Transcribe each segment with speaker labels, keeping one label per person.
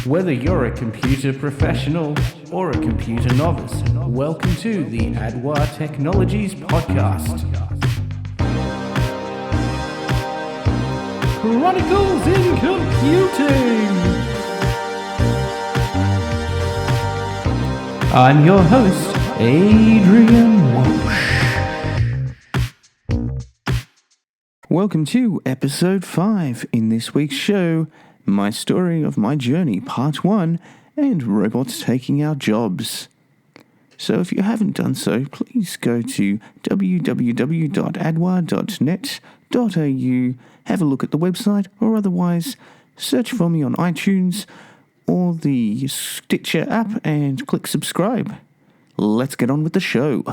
Speaker 1: Whether you're a computer professional or a computer novice, welcome to the AdWa Technologies podcast. Chronicles in Computing! I'm your host, Adrian Walsh. Welcome to episode 5 in this week's show, My Story of My Journey, Part 1, and Robots Taking Our Jobs. So if you haven't done so, please go to www.adwa.net.au, have a look at the website, or otherwise search for me on iTunes or the Stitcher app and click subscribe. Let's get on with the show.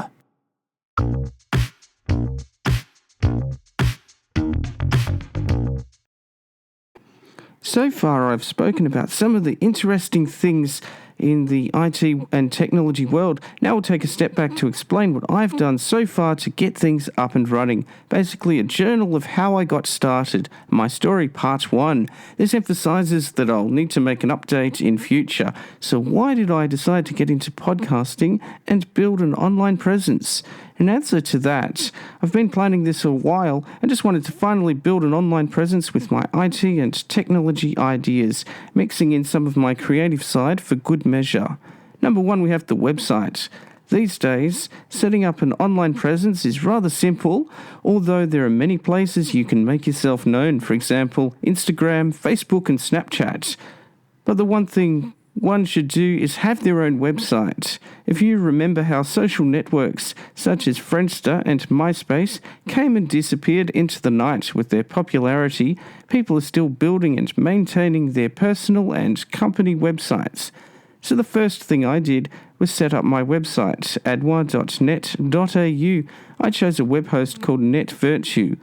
Speaker 1: So far, I've spoken about some of the interesting things in the IT and technology world. Now we'll take a step back to explain what I've done so far to get things up and running. Basically, a journal of how I got started. My story, part 1. This emphasizes that I'll need to make an update in future. So why did I decide to get into podcasting and build an online presence? In answer to that, I've been planning this a while and just wanted to finally build an online presence with my IT and technology ideas, mixing in some of my creative side for good measure. Number 1, we have the website. These days, setting up an online presence is rather simple, although there are many places you can make yourself known, for example, Instagram, Facebook and Snapchat. But the one thing one should do is have their own website. If you remember how social networks such as Friendster and MySpace came and disappeared into the night with their popularity, people are still building and maintaining their personal and company websites. So the first thing I did was set up my website, adwa.net.au. I chose a web host called NetVirtue.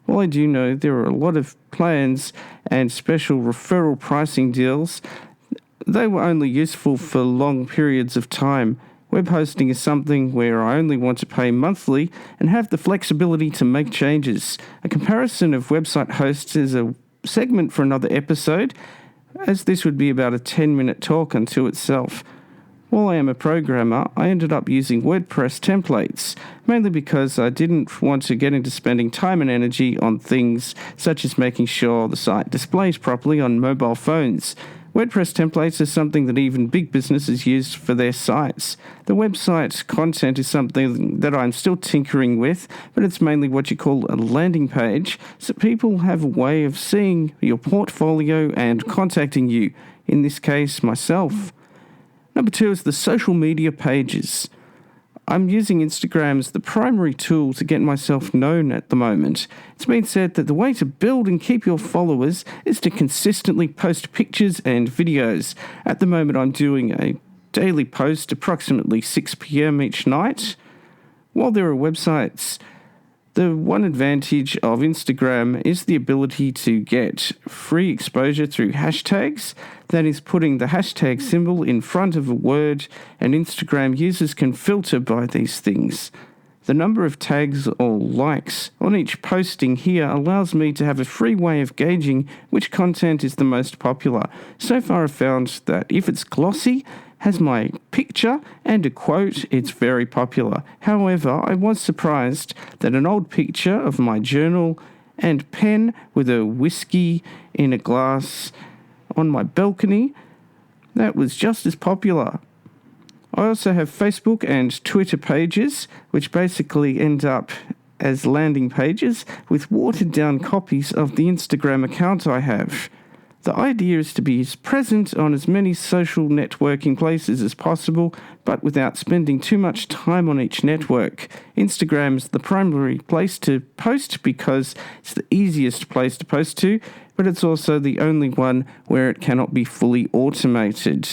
Speaker 1: While I do know there are a lot of plans and special referral pricing deals, they were only useful for long periods of time. Web hosting is something where I only want to pay monthly and have the flexibility to make changes. A comparison of website hosts is a segment for another episode, as this would be about a 10-minute talk unto itself. While I am a programmer, I ended up using WordPress templates, mainly because I didn't want to get into spending time and energy on things such as making sure the site displays properly on mobile phones. WordPress templates are something that even big businesses use for their sites. The website content is something that I'm still tinkering with, but it's mainly what you call a landing page, so people have a way of seeing your portfolio and contacting you, in this case, myself. Number 2 is the social media pages. I'm using Instagram as the primary tool to get myself known at the moment. It's been said that the way to build and keep your followers is to consistently post pictures and videos. At the moment, I'm doing a daily post approximately 6 p.m. each night. While there are websites, the one advantage of Instagram is the ability to get free exposure through hashtags. That is, putting the hashtag symbol in front of a word, and Instagram users can filter by these things. The number of tags or likes on each posting here allows me to have a free way of gauging which content is the most popular. So far I've found that if it's glossy, has my picture and a quote, it's very popular. However, I was surprised that an old picture of my journal and pen with a whiskey in a glass on my balcony, that was just as popular. I also have Facebook and Twitter pages, which basically end up as landing pages with watered-down copies of the Instagram account I have. The idea is to be as present on as many social networking places as possible, but without spending too much time on each network. Instagram is the primary place to post because it's the easiest place to post to, but it's also the only one where it cannot be fully automated.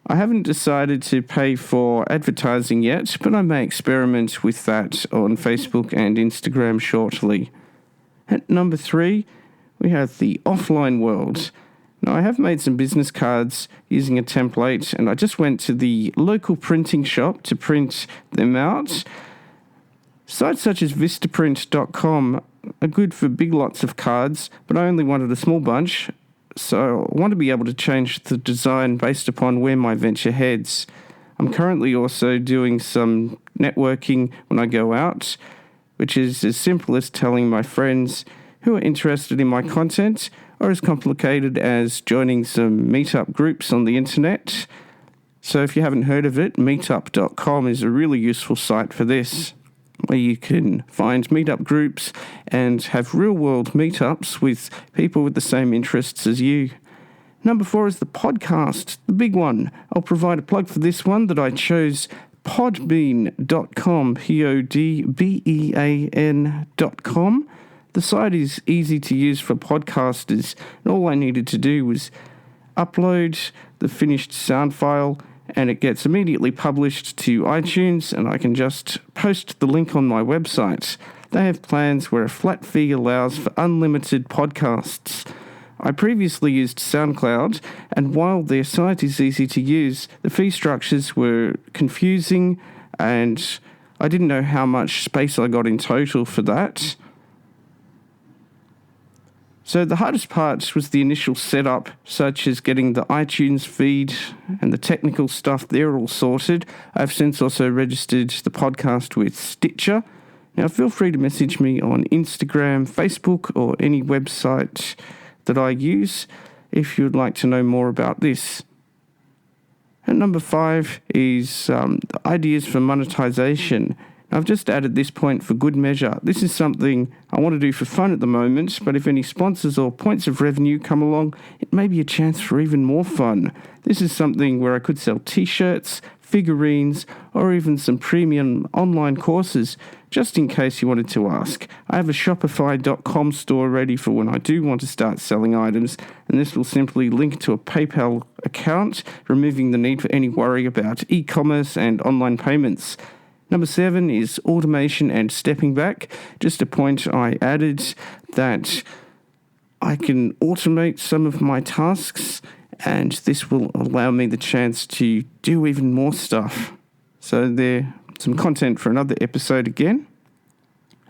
Speaker 1: I haven't decided to pay for advertising yet, but I may experiment with that on Facebook and Instagram shortly. At number 3, we have the offline world. Now, I have made some business cards using a template, and I just went to the local printing shop to print them out. Sites such as vistaprint.com are good for big lots of cards, but I only wanted a small bunch, So I want to be able to change the design based upon where my venture heads. I'm currently also doing some networking when I go out, which is as simple as telling my friends who are interested in my content, or as complicated as joining some meetup groups on the internet. So if you haven't heard of it, meetup.com is a really useful site for this, where you can find meetup groups and have real-world meetups with people with the same interests as you. Number 4 is the podcast, the big one. I'll provide a plug for this one that I chose podbean.com, Podbean.com. The site is easy to use for podcasters, and all I needed to do was upload the finished sound file, and it gets immediately published to iTunes, and I can just post the link on my website. They have plans where a flat fee allows for unlimited podcasts. I previously used SoundCloud, and while their site is easy to use, the fee structures were confusing, and I didn't know how much space I got in total for that. So the hardest part was the initial setup, such as getting the iTunes feed and the technical stuff there all sorted. I've since also registered the podcast with Stitcher. Now feel free to message me on Instagram, Facebook, or any website that I use if you'd like to know more about this. And number 5 is ideas for monetization. I've just added this point for good measure. This is something I want to do for fun at the moment, but if any sponsors or points of revenue come along, it may be a chance for even more fun. This is something where I could sell t-shirts, figurines, or even some premium online courses, just in case you wanted to ask. I have a Shopify.com store ready for when I do want to start selling items, and this will simply link to a PayPal account, removing the need for any worry about e-commerce and online payments. Number 7 is automation and stepping back. Just a point I added that I can automate some of my tasks, and this will allow me the chance to do even more stuff. So there's some content for another episode again.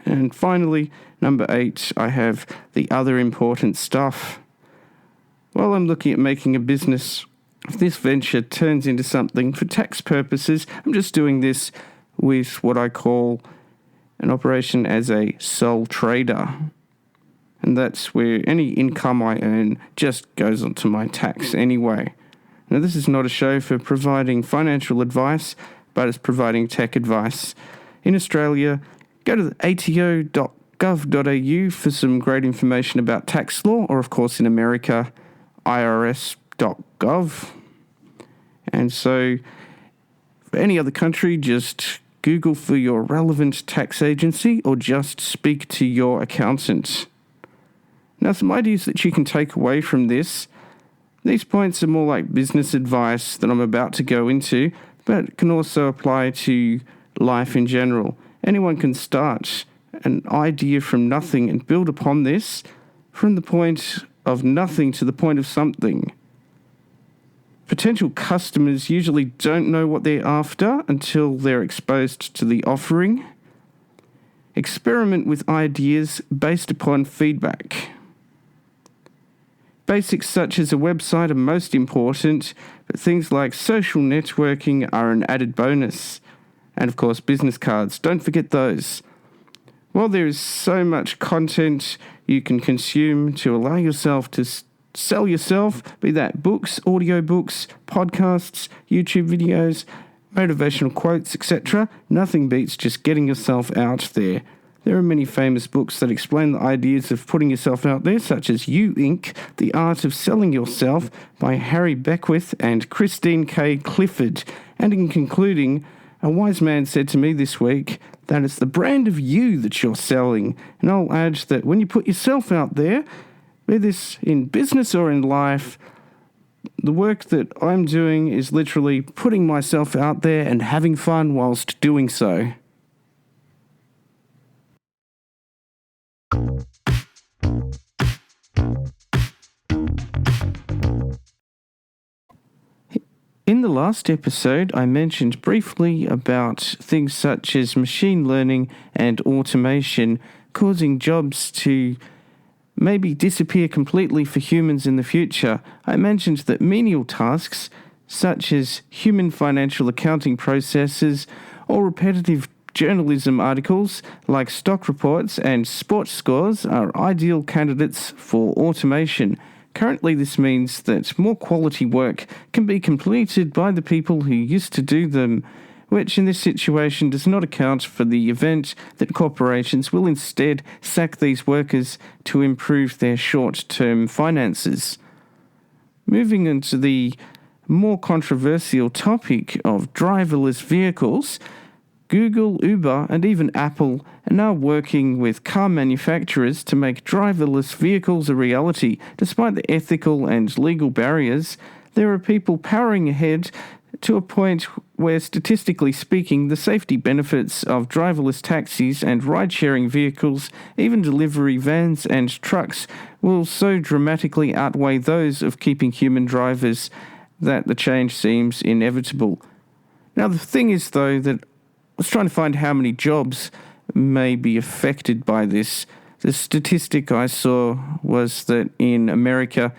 Speaker 1: And finally, number 8, I have the other important stuff. While I'm looking at making a business, if this venture turns into something for tax purposes, I'm just doing this with what I call an operation as a sole trader. And that's where any income I earn just goes onto my tax anyway. Now, this is not a show for providing financial advice, but it's providing tech advice. In Australia, go to the ato.gov.au for some great information about tax law, or of course in America, irs.gov. And so for any other country, just Google for your relevant tax agency or just speak to your accountant. Now, some ideas that you can take away from this. These points are more like business advice that I'm about to go into, but can also apply to life in general. Anyone can start an idea from nothing and build upon this from the point of nothing to the point of something. Potential customers usually don't know what they're after until they're exposed to the offering. Experiment with ideas based upon feedback. Basics such as a website are most important, but things like social networking are an added bonus. And of course, business cards. Don't forget those. While there is so much content you can consume to allow yourself to sell yourself, be that books, audiobooks, podcasts, YouTube videos, motivational quotes, etc., nothing beats just getting yourself out there. There are many famous books that explain the ideas of putting yourself out there, such as You Inc., The Art of Selling Yourself by Harry Beckwith and Christine K. Clifford. And in concluding, a wise man said to me this week that it's the brand of you that you're selling. And I'll add that when you put yourself out there, whether this in business or in life, the work that I'm doing is literally putting myself out there and having fun whilst doing so. In the last episode, I mentioned briefly about things such as machine learning and automation causing jobs to maybe disappear completely for humans in the future. I mentioned that menial tasks, such as human financial accounting processes or repetitive journalism articles like stock reports and sports scores, are ideal candidates for automation. Currently, this means that more quality work can be completed by the people who used to do them, which in this situation does not account for the event that corporations will instead sack these workers to improve their short-term finances. Moving into the more controversial topic of driverless vehicles, Google, Uber, and even Apple are now working with car manufacturers to make driverless vehicles a reality. Despite the ethical and legal barriers, there are people powering ahead to a point where, statistically speaking, the safety benefits of driverless taxis and ride-sharing vehicles, even delivery vans and trucks, will so dramatically outweigh those of keeping human drivers that the change seems inevitable. Now, the thing is, though, that I was trying to find how many jobs may be affected by this. The statistic I saw was that in America,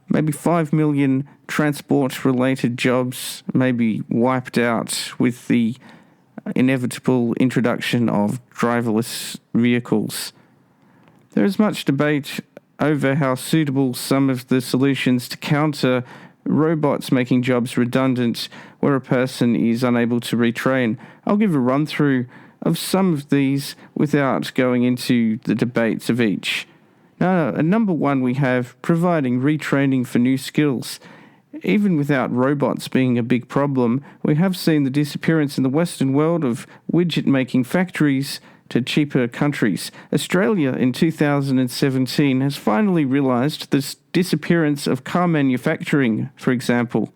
Speaker 1: maybe 5 million transport-related jobs may be wiped out with the inevitable introduction of driverless vehicles. There is much debate over how suitable some of the solutions to counter robots making jobs redundant where a person is unable to retrain. I'll give a run-through of some of these without going into the debates of each. Now, at number one, we have providing retraining for new skills. Even without robots being a big problem, we have seen the disappearance in the Western world of widget-making factories to cheaper countries. Australia in 2017 has finally realised the disappearance of car manufacturing, for example.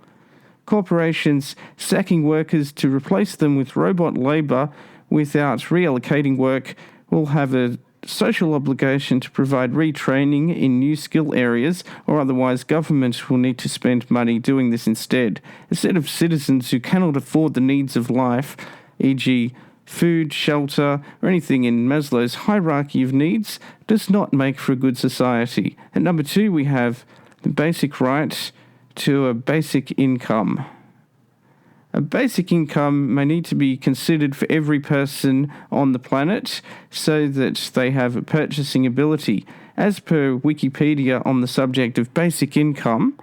Speaker 1: Corporations sacking workers to replace them with robot labour without reallocating work will have a social obligation to provide retraining in new skill areas, or otherwise government will need to spend money doing this instead of citizens who cannot afford the needs of life, e.g. food, shelter, or anything in Maslow's hierarchy of needs, does not make for a good society. At number two, we have the basic right to a basic income. A basic income may need to be considered for every person on the planet so that they have a purchasing ability. As per Wikipedia on the subject of basic income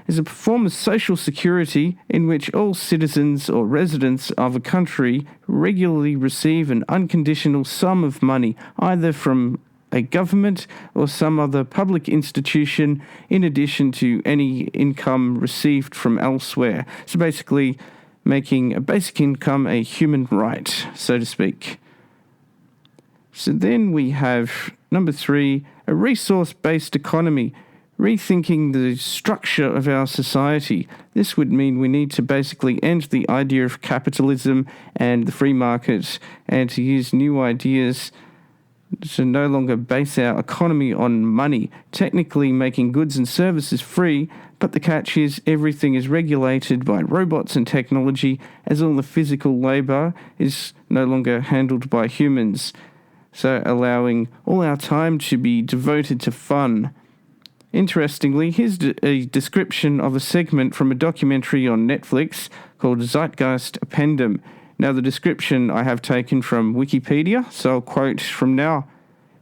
Speaker 1: is a form of social security in which all citizens or residents of a country regularly receive an unconditional sum of money, either from a government or some other public institution, in addition to any income received from elsewhere. So basically, making a basic income a human right, so to speak. So then we have number three, a resource-based economy, rethinking the structure of our society. This would mean we need to basically end the idea of capitalism and the free market and to use new ideas to no longer base our economy on money, technically making goods and services free, but the catch is everything is regulated by robots and technology, as all the physical labour is no longer handled by humans, so allowing all our time to be devoted to fun. Interestingly, here's a description of a segment from a documentary on Netflix called Zeitgeist Appendum. Now, the description I have taken from Wikipedia, so I'll quote from now.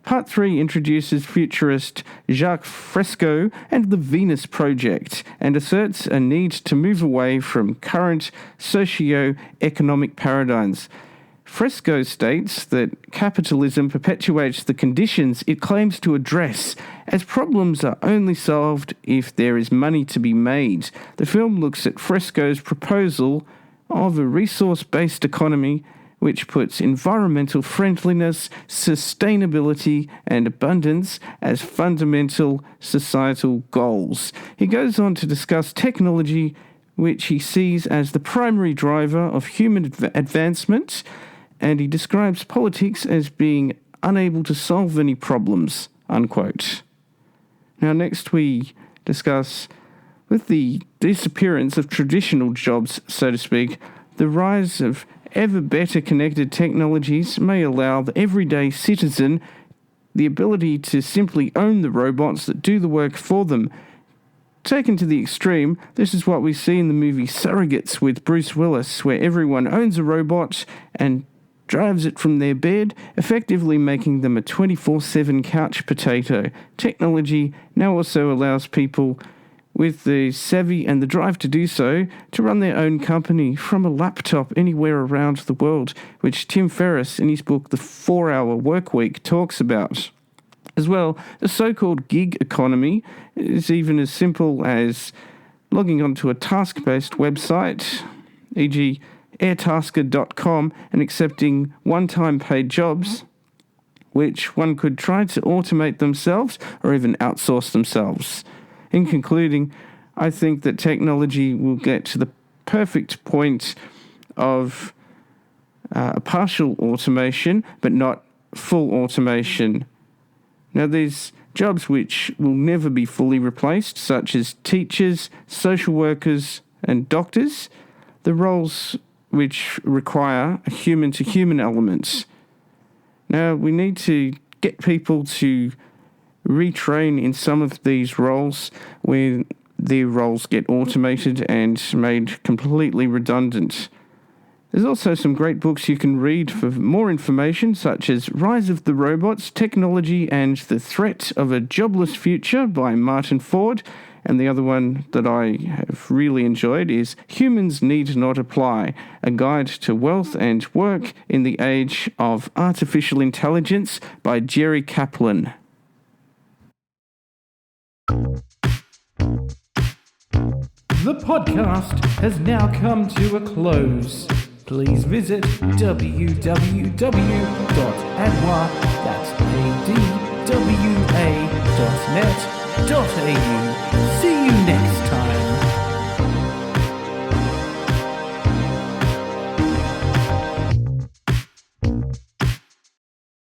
Speaker 1: Part 3 introduces futurist Jacques Fresco and the Venus Project and asserts a need to move away from current socio-economic paradigms. Fresco states that capitalism perpetuates the conditions it claims to address, as problems are only solved if there is money to be made. The film looks at Fresco's proposal of a resource-based economy which puts environmental friendliness, sustainability, and abundance as fundamental societal goals. He goes on to discuss technology, which he sees as the primary driver of human advancement, and he describes politics as being unable to solve any problems, unquote. Now, next we discuss, with the disappearance of traditional jobs, so to speak, the rise of ever better connected technologies may allow the everyday citizen the ability to simply own the robots that do the work for them. Taken to the extreme, this is what we see in the movie Surrogates with Bruce Willis, where everyone owns a robot and drives it from their bed, effectively making them a 24/7 couch potato. Technology now also allows people with the savvy and the drive to do so to run their own company from a laptop anywhere around the world, which Tim Ferriss in his book The 4-Hour Workweek talks about. As well, the so-called gig economy is even as simple as logging onto a task-based website, e.g. airtasker.com, and accepting one-time paid jobs, which one could try to automate themselves or even outsource themselves. In concluding, I think that technology will get to the perfect point of partial automation, but not full automation. Now, there's jobs which will never be fully replaced, such as teachers, social workers, and doctors. The roles which require a human-to-human element. Now, we need to get people to retrain in some of these roles where their roles get automated and made completely redundant. There's also some great books you can read for more information, such as Rise of the Robots, Technology and the Threat of a Jobless Future by Martin Ford. And the other one that I have really enjoyed is Humans Need Not Apply, a guide to wealth and work in the age of artificial intelligence by Jerry Kaplan.
Speaker 2: The podcast has now come to a close. Please visit www.adwa.net.au. See you next time.